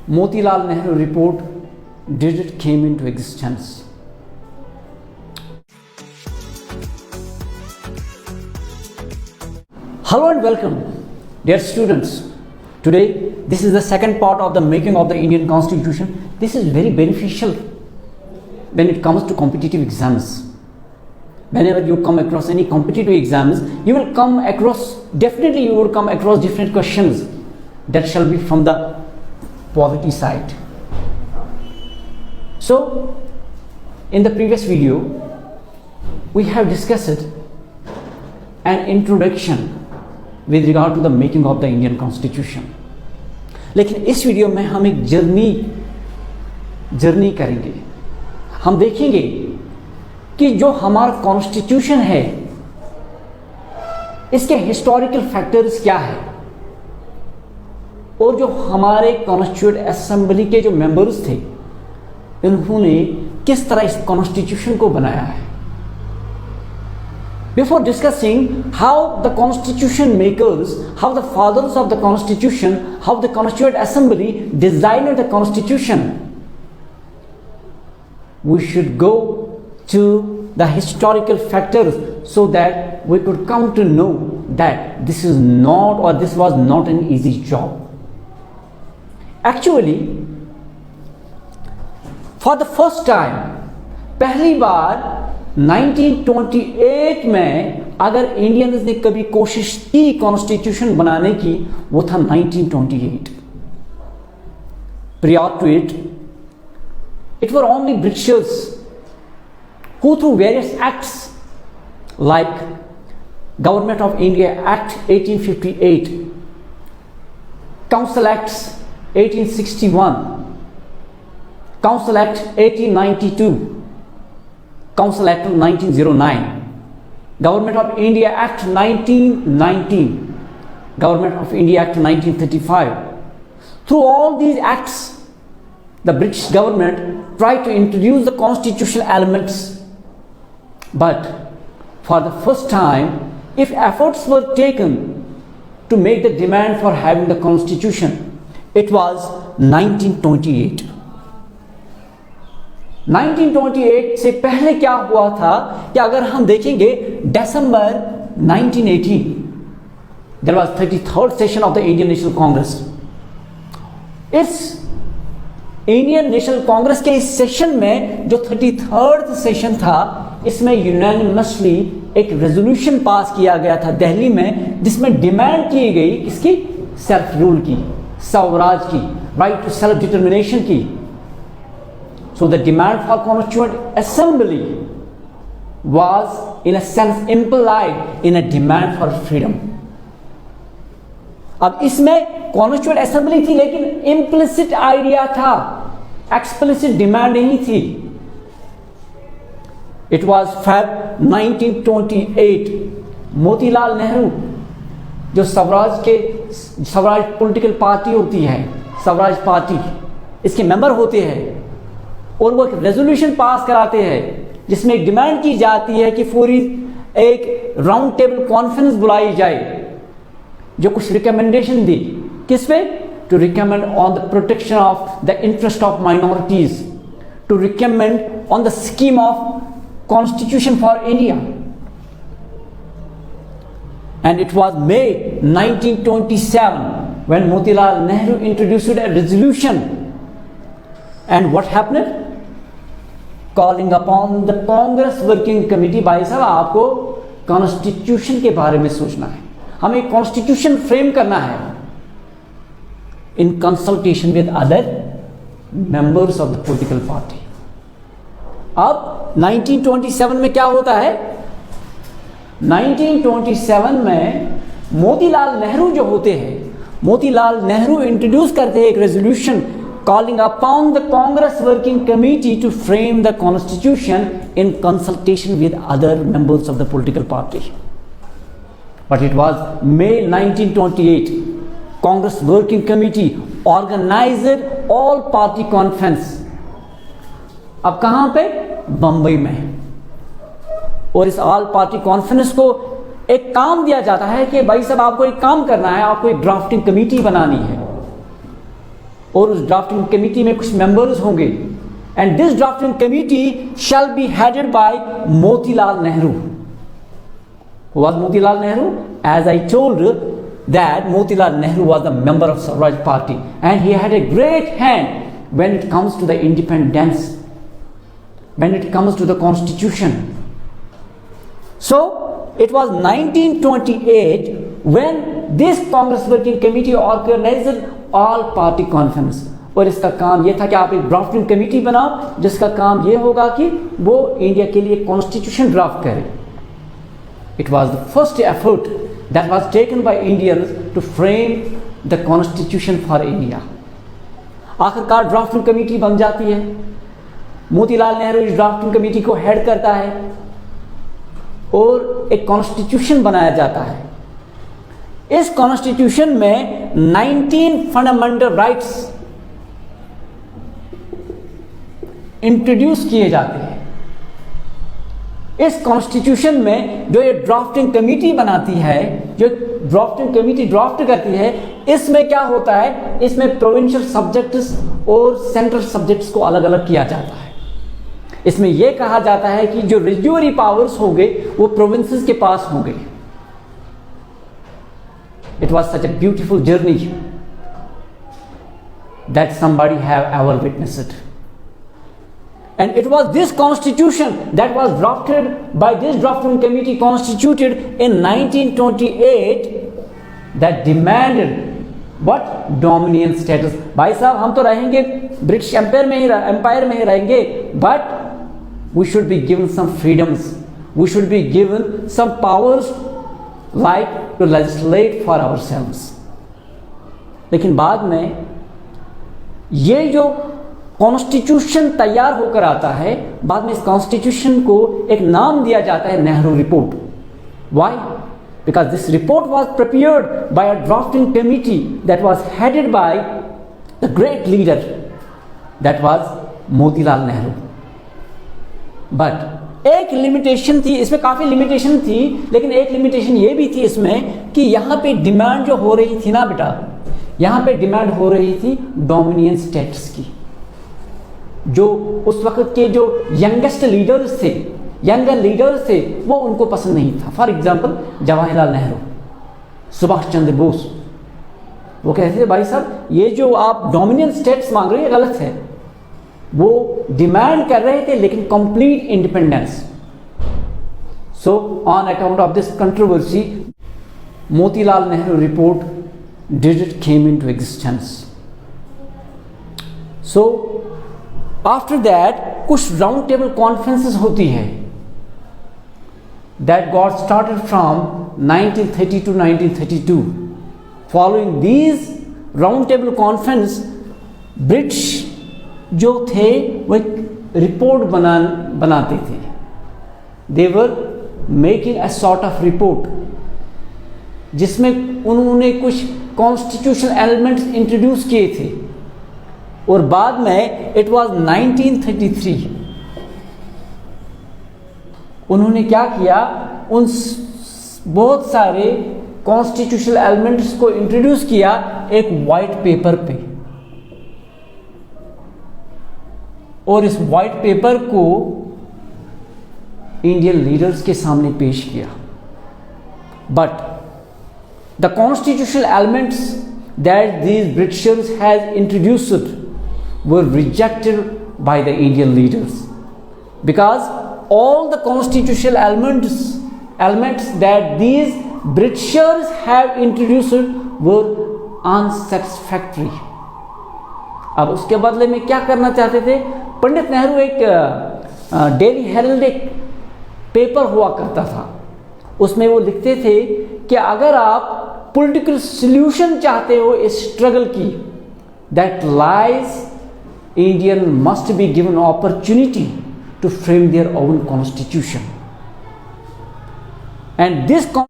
Motilal Nehru report, did it came into existence? Hello and welcome, dear students. Today, this is the second part of the making of the Indian Constitution. This is very beneficial when it comes to competitive exams. Whenever you come across any competitive exams, you will come across different questions that shall be from the polity side. So, in the previous video, we have discussed an introduction with regard to the making of the Indian Constitution. लेकिन इस video में हम एक journey करेंगे. हम देखेंगे कि जो हमारा कॉन्स्टिट्यूशन है इसके हिस्टोरिकल फैक्टर्स क्या है और जो हमारे कॉन्स्टिट्यूएंट असेंबली के जो मेंबर्स थे इन्होंने किस तरह इस कॉन्स्टिट्यूशन को बनाया है. Before discussing how the constitution makers, how the fathers of the constitution, how the constituent assembly designed the constitution, we should go to the historical factors so that we could come to know that this was not an easy job. Actually, for the first time, पहली बार 1928 में अगर Indians ने कभी कोशिश की constitution बनाने की, वो था 1928. Prior to it, it were only Britishers who through various acts like Government of India Act 1858, Council Acts 1861, Council Act 1892, Council Act 1909, Government of India Act 1919, Government of India Act 1935. Through all these acts, the British government tried to introduce the constitutional elements. But for the first time, if efforts were taken to make the demand for having the constitution, it was 1928. 1928 से पहले क्या हुआ था कि अगर हम देखेंगे दिसंबर 1918, there was 33rd session of the Indian National Congress. इस इंडियन नेशनल कांग्रेस के इस सेशन में जो 33rd सेशन था, इसमें यूनानिमसली एक रेजोल्यूशन पास किया गया था दिल्ली में, जिसमें डिमांड की गई इसकी सेल्फ रूल की, स्वराज की, राइट टू सेल्फ डिटर्मिनेशन की. So the demand for constituent assembly was in a sense implied in a demand for freedom. अब इसमें कॉन्स्टिट्यूएंट असेंबली थी लेकिन इम्प्लिसिट आइडिया था, एक्सप्लिसिट डिमांड नहीं थी. It was Feb 1928. Motilal Nehru जो स्वराज पॉलिटिकल पार्टी होती है, स्वराज पार्टी, इसके मेंबर होते हैं और वो एक रेजोल्यूशन पास कराते हैं जिसमें एक डिमांड की जाती है कि पूरी एक राउंड टेबल कॉन्फ्रेंस बुलाई जाए जो कुछ रिकमेंडेशन दी. किस पे? To recommend on the protection of the interest of minorities, to recommend on the scheme of constitution for India. And it was May 1927 when Motilal Nehru introduced a resolution. And what happened? Calling upon the Congress Working Committee. भाई साहब, आपको constitution के बारे में सोचना है, हमें constitution frame करना है in consultation with other members of the political party. अब 1927 में क्या होता है? 1927 में मोतीलाल नेहरू जो होते हैं, मोतीलाल नेहरू इंट्रोड्यूस करते हैं एक resolution calling upon the Congress Working Committee to frame the constitution in consultation with other members of the political party. But it was May 1928. Congress Working Committee organized all party conference. अब कहाँ पे? बंबई में. और इस all party conference को एक काम दिया जाता है कि भाई साहब आपको एक काम करना है, आपको एक ड्राफ्टिंग कमेटी बनानी है और उस ड्राफ्टिंग कमेटी में कुछ मेंबर्स होंगे, and this drafting committee shall be headed by Motilal Nehru. Who was Motilal Nehru? As I told that Motilal Nehru was a member of Swaraj Party and he had a great hand when it comes to the independence, when it comes to the constitution. So it was 1928 when this Congress Working Committee organized all party conference. और इसका काम यह था कि आप एक drafting committee बनाओ जिसका काम यह होगा कि वो इंडिया के लिए कॉन्स्टिट्यूशन ड्राफ्ट करे. It was the first effort that was taken by Indians to frame the constitution for India. आखिरकार ड्राफ्टिंग कमेटी बन जाती है. मोतीलाल नेहरू इस ड्राफ्टिंग कमेटी को हेड करता है और एक कॉन्स्टिट्यूशन बनाया जाता है. इस कॉन्स्टिट्यूशन में 19 फंडामेंटल राइट्स इंट्रोड्यूस किए जाते हैं. इस कॉन्स्टिट्यूशन में जो ये ड्राफ्टिंग कमेटी बनाती है, जो ड्राफ्टिंग कमेटी ड्राफ्ट करती है, इसमें क्या होता है, इसमें प्रोविंशियल सब्जेक्ट्स और सेंट्रल सब्जेक्ट्स को अलग अलग किया जाता है. इसमें यह कहा जाता है कि जो रिज्यूरी पावर्स होंगे वो प्रोविंसेस के पास होंगे. It was such a beautiful journey that somebody have ever witnessed. And it was this constitution that was drafted by this drafting committee constituted in 1928 that demanded what dominion status. भाई साहब हम तो रहेंगे British empire में ही रहेंगे, but we should be given some freedoms, we should be given some powers like to legislate for ourselves. लेकिन बाद में ये जो कॉन्स्टिट्यूशन तैयार होकर आता है, बाद में इस कॉन्स्टिट्यूशन को एक नाम दिया जाता है Nehru report. Why? Because this report was prepared by a drafting committee that was headed by the great leader that was Motilal Nehru. But एक लिमिटेशन थी इसमें, काफी लिमिटेशन थी, लेकिन एक लिमिटेशन ये भी थी इसमें कि यहां पे डिमांड जो हो रही थी ना बेटा, यहां पे डिमांड हो रही थी डोमिनियन स्टेटस की. जो उस वक्त के जो यंगेस्ट लीडर्स थे, यंगर लीडर्स थे, वो उनको पसंद नहीं था. फॉर एग्जांपल जवाहरलाल नेहरू, सुभाष चंद्र बोस, वो कहते थे भाई साहब ये जो आप डोमिनियन स्टेट्स मांग रहे हैं गलत है. वो डिमांड कर रहे थे लेकिन complete independence. So on account of this controversy Motilal Nehru report did it came into existence. So after that कुछ राउंड टेबल कॉन्फ्रेंसेस होती है that got started from 1930 to 1932. Following these round table conference British जो थे वो एक report बनाते थे. They were making a sort of report जिसमें उन्होंने कुछ कॉन्स्टिट्यूशनल एलिमेंट्स इंट्रोड्यूस किए थे. और बाद में इट वाज 1933 उन्होंने क्या किया, उन बहुत सारे कॉन्स्टिट्यूशनल एलिमेंट्स को इंट्रोड्यूस किया एक वाइट पेपर पे, और इस वाइट पेपर को इंडियन लीडर्स के सामने पेश किया. But the constitutional elements that these Britishers has introduced were rejected by the Indian leaders because all the constitutional elements that these Britishers have introduced were unsatisfactory. अब उसके बदले में क्या करना चाहते थे पंडित नेहरू? एक डेली हेरल्ड एक पेपर हुआ करता था, उसमें वो लिखते थे कि अगर आप पॉलिटिकल सॉल्यूशन चाहते हो इस स्ट्रगल की, that lies Indian must be given opportunity to frame their own constitution. And this